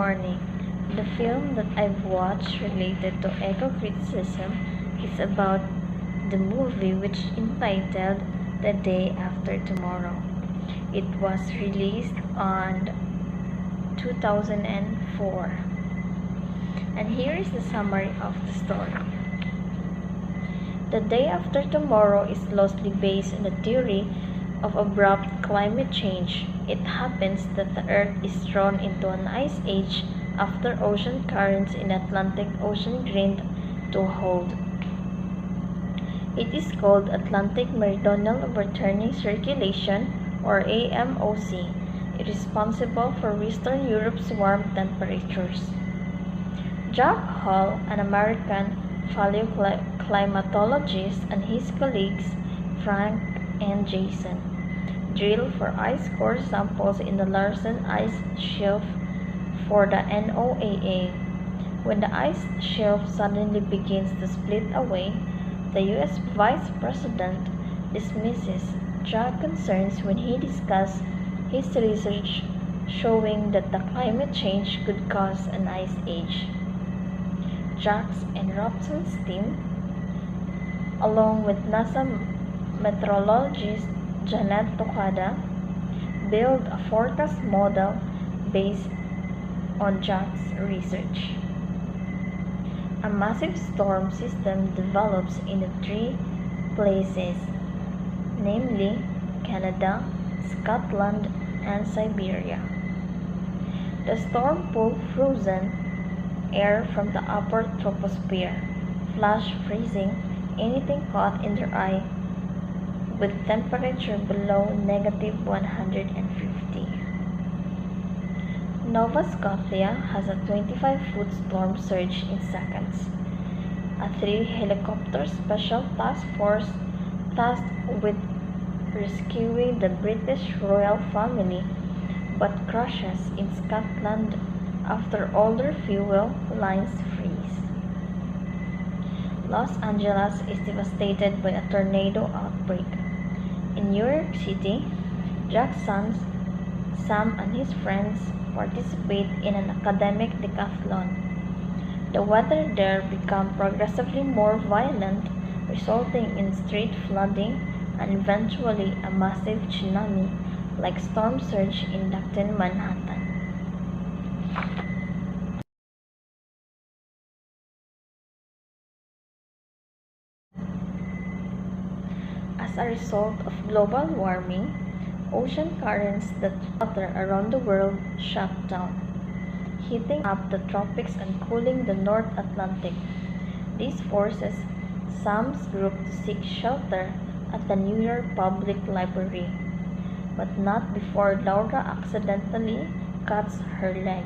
morning. The film that I've watched related to eco-criticism is about the movie which entitled The Day After Tomorrow. It was released on 2004. And here is the summary of the story. The Day After Tomorrow is loosely based on the theory of abrupt climate change. It happens that the Earth is thrown into an ice age after ocean currents in the Atlantic Ocean grind to a halt. It is called Atlantic Meridional Overturning Circulation, or AMOC. It is responsible for Western Europe's warm temperatures. Jack Hall, an American paleoclimatologist, and his colleagues Frank and Jason drill for ice core samples in the Larsen Ice Shelf for the NOAA. When the ice shelf suddenly begins to split away, the U.S. Vice President dismisses Jack's concerns when he discusses his research showing that the climate change could cause an ice age. Jack's and Robson's team, along with NASA meteorologist Janet Tokada, build a forecast model based on Jack's research. A massive storm system develops in the three places, namely Canada, Scotland, and Siberia. The storm pulls frozen air from the upper troposphere, flash freezing anything caught in their eye with temperature below -150. Nova Scotia has a 25-foot storm surge in seconds. A 3-helicopter special task force tasked with rescuing the British royal family but crashes in Scotland after all their fuel lines freeze. Los Angeles is devastated by a tornado outbreak. In New York City, Jack's sons, Sam and his friends participate in an academic decathlon. The weather there becomes progressively more violent, resulting in street flooding and eventually a massive tsunami-like storm surge in downtown Manhattan. As a result of global warming, ocean currents that water around the world shut down, heating up the tropics and cooling the North Atlantic. This forces Sam's group to seek shelter at the New York Public Library, but not before Laura accidentally cuts her leg.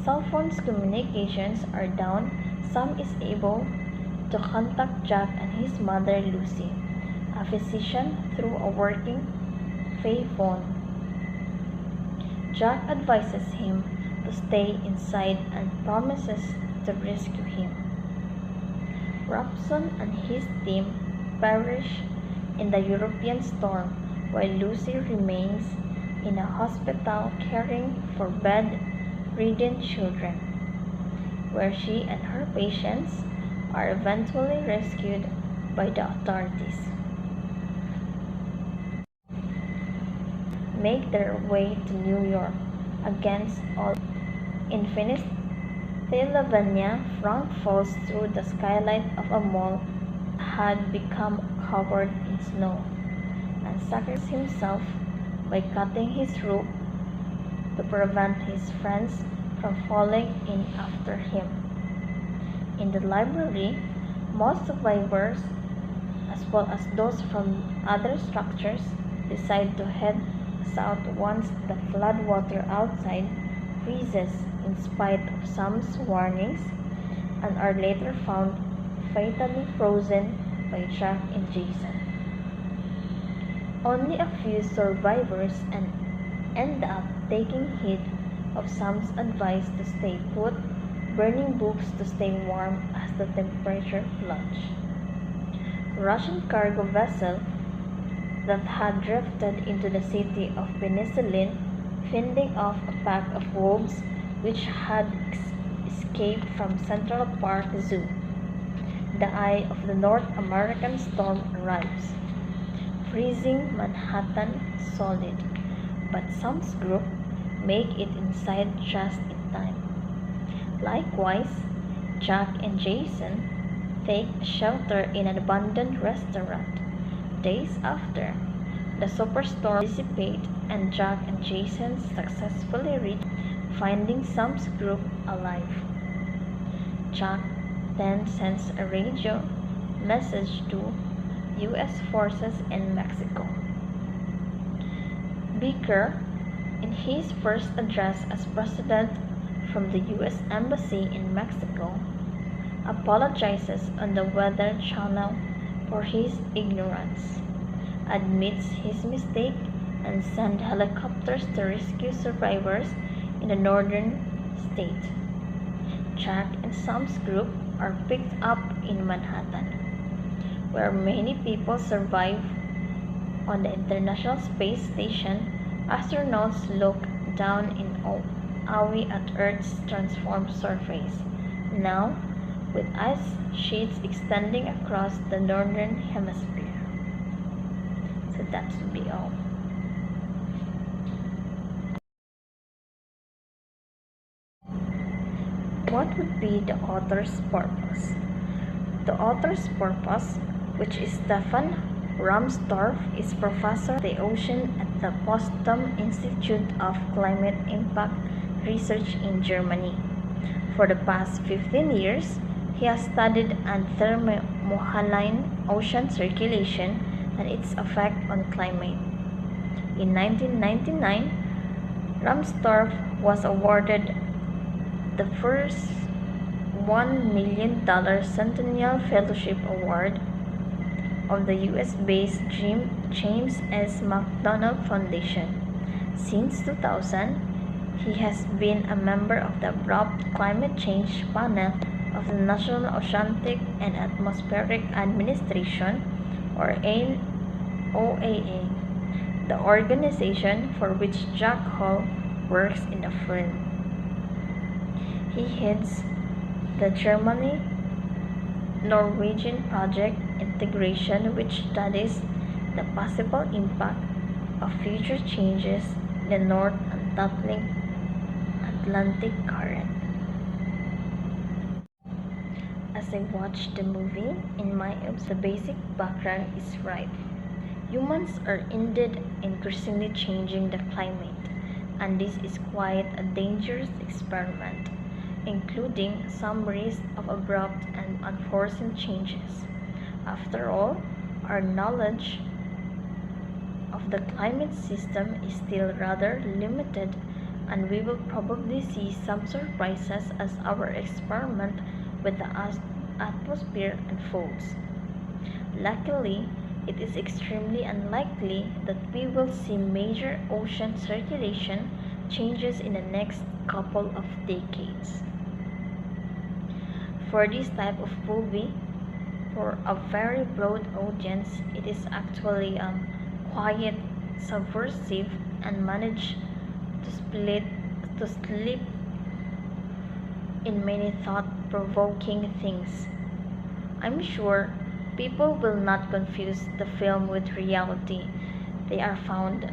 Cell phones communications are down. Sam is able to contact Jack and his mother Lucy, a physician, through a working payphone. Jack advises him to stay inside and promises to rescue him. Robson and his team perish in the European storm while Lucy remains in a hospital caring for bedridden children, where she and her patients are eventually rescued by the authorities. Make their way to New York against all. In Pennsylvania, Frank falls through the skylight of a mall that had become covered in snow and sacrifices himself by cutting his roof to prevent his friends from falling in after him. In the library, most survivors, as well as those from other structures, decide to head south once the floodwater outside freezes in spite of Sam's warnings, and are later found fatally frozen by Jack and Jason. Only a few survivors end up taking heed of Sam's advice to stay put, burning books to stay warm as the temperature plunged. Russian cargo vessel that had drifted into the city of Penicillin, fending off a pack of wolves, which had escaped from Central Park Zoo. The eye of the North American storm arrives, freezing Manhattan solid, but Sam's group make it inside just in time. Likewise, Jack and Jason take shelter in an abandoned restaurant. Days after, the superstorm dissipates and Jack and Jason successfully reach, finding Sam's group alive. Jack then sends a radio message to U.S. forces in Mexico. Baker, in his first address as president from the U.S. Embassy in Mexico, apologizes on the Weather Channel for his ignorance, admits his mistake, and sends helicopters to rescue survivors in the northern state. Jack and Sam's group are picked up in Manhattan, where many people survive. On the International Space Station, astronauts look down in awe at Earth's transformed surface, now with ice sheets extending across the northern hemisphere. So that should be all. What would be the author's purpose? The author's purpose, which is Stefan Rahmstorf, is professor of the ocean at the Potsdam Institute of Climate Impact Research in Germany. For the past 15 years, he has studied anthermohaline ocean circulation and its effect on climate. In 1999, Rahmstorf was awarded the first $1 million Centennial Fellowship Award of the US-based James S. McDonald Foundation. Since 2000, he has been a member of the Abrupt Climate Change Panel of the National Oceanic and Atmospheric Administration, or NOAA, the organization for which Jack Hall works in the field. He heads the Germany-Norwegian project integration, which studies the possible impact of future changes in the North Atlantic current. As I watched the movie, in my opinion, the basic background is right. Humans are indeed increasingly changing the climate, and this is quite a dangerous experiment, including some risk of abrupt and unforeseen changes. After all, our knowledge of the climate system is still rather limited, and we will probably see some surprises as our experiment with the atmosphere unfolds. Luckily, it is extremely unlikely that we will see major ocean circulation changes in the next couple of decades. For this type of movie, for a very broad audience, it is actually quiet, subversive, and managed to slip in many thought-provoking things. I'm sure people will not confuse the film with reality. They are found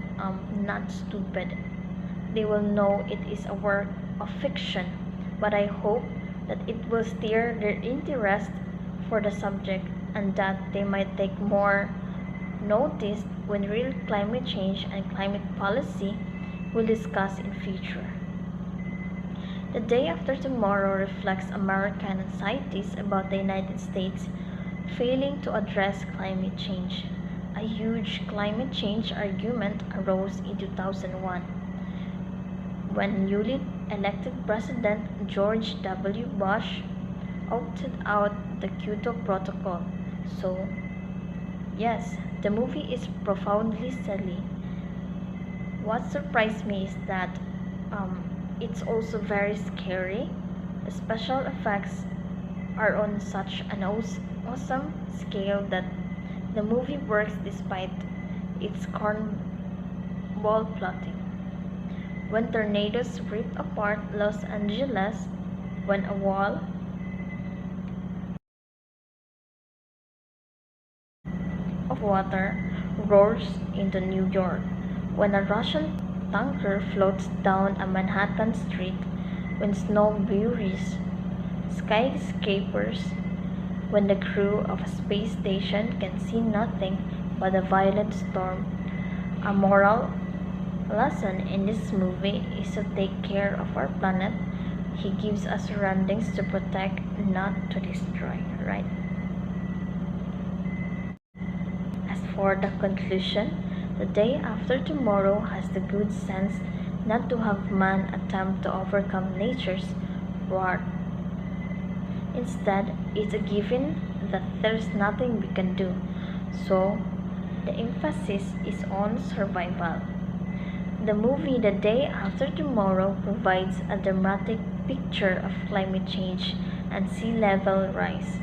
not stupid. They will know it is a work of fiction, but I hope that it will stir their interest for the subject and that they might take more notice when real climate change and climate policy will discuss in future. The day after tomorrow reflects American anxieties about the United States failing to address climate change. A huge climate change argument arose in 2001 when newly elected President George W. Bush opted out the Kyoto Protocol. So, yes, the movie is profoundly silly. What surprised me is that it's also very scary. The special effects are on such an awesome scale that the movie works despite its cornball plotting. when tornadoes rip apart Los Angeles, when a wall of water roars into New York, when a Russian tanker floats down a Manhattan street, when snow buries skyscrapers, when the crew of a space station can see nothing but a violent storm. A moral lesson in this movie is to take care of our planet. He gives us surroundings to protect, not to destroy, right? As for the conclusion, the day after tomorrow has the good sense not to have man attempt to overcome nature's wrath. Instead, it's a given that there's nothing we can do. So, the emphasis is on survival. The movie The Day After Tomorrow provides a dramatic picture of climate change and sea level rise.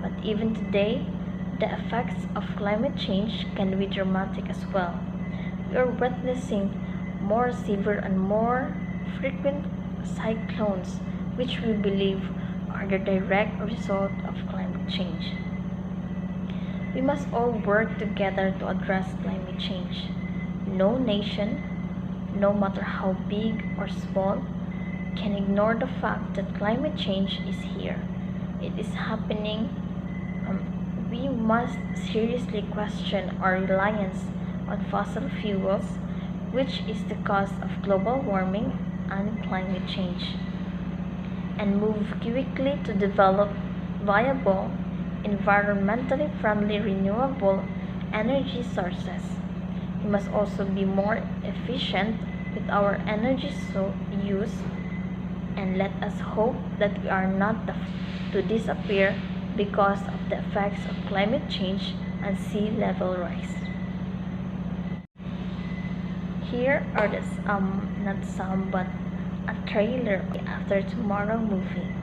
But even today, the effects of climate change can be dramatic as well. We are witnessing more severe and more frequent cyclones, which we believe are the direct result of climate change. We must all work together to address climate change. No nation, no matter how big or small, can ignore the fact that climate change is here. It is happening. We must seriously question our reliance on fossil fuels, which is the cause of global warming and climate change, and move quickly to develop viable, environmentally friendly renewable energy sources. We must also be more efficient with our energy use, and let us hope that we are not to disappear because of the effects of climate change and sea level rise. Here are not some, but a trailer of the After Tomorrow movie.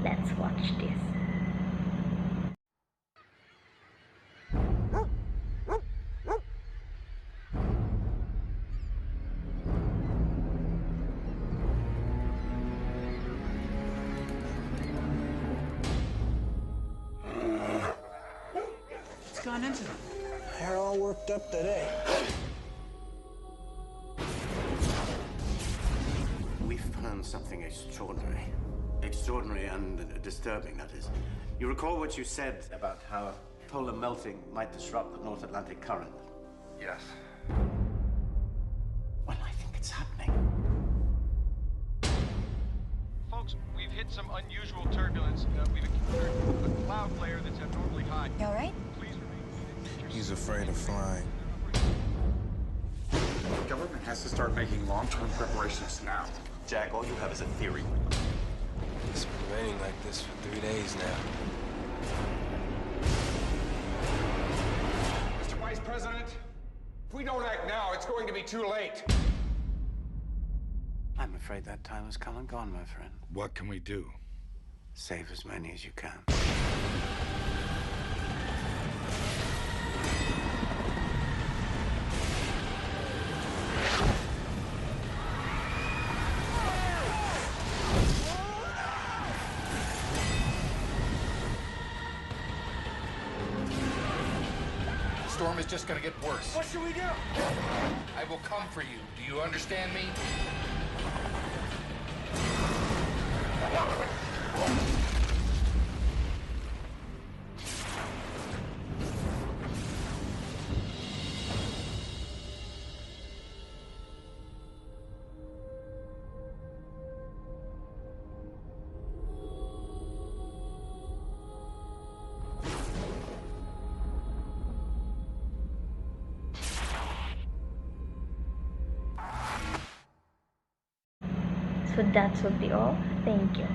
Let's watch this. What's gone into them? They're all worked up today. We found something extraordinary. Extraordinary and disturbing, that is. You recall what you said about how polar melting might disrupt the North Atlantic current? Yes. Well, I think it's happening. Folks, we've hit some unusual turbulence. We've encountered a cloud layer that's abnormally high. You all right? Please remain. He's afraid of flying. The government has to start making long-term preparations now. Jack, all you have is a theory. It's been raining like this for 3 days now. Mr. Vice President, if we don't act now, it's going to be too late. I'm afraid that time has come and gone, my friend. What can we do? Save as many as you can. The storm is just gonna get worse. What should we do? I will come for you. Do you understand me? So that would be all. Thank you.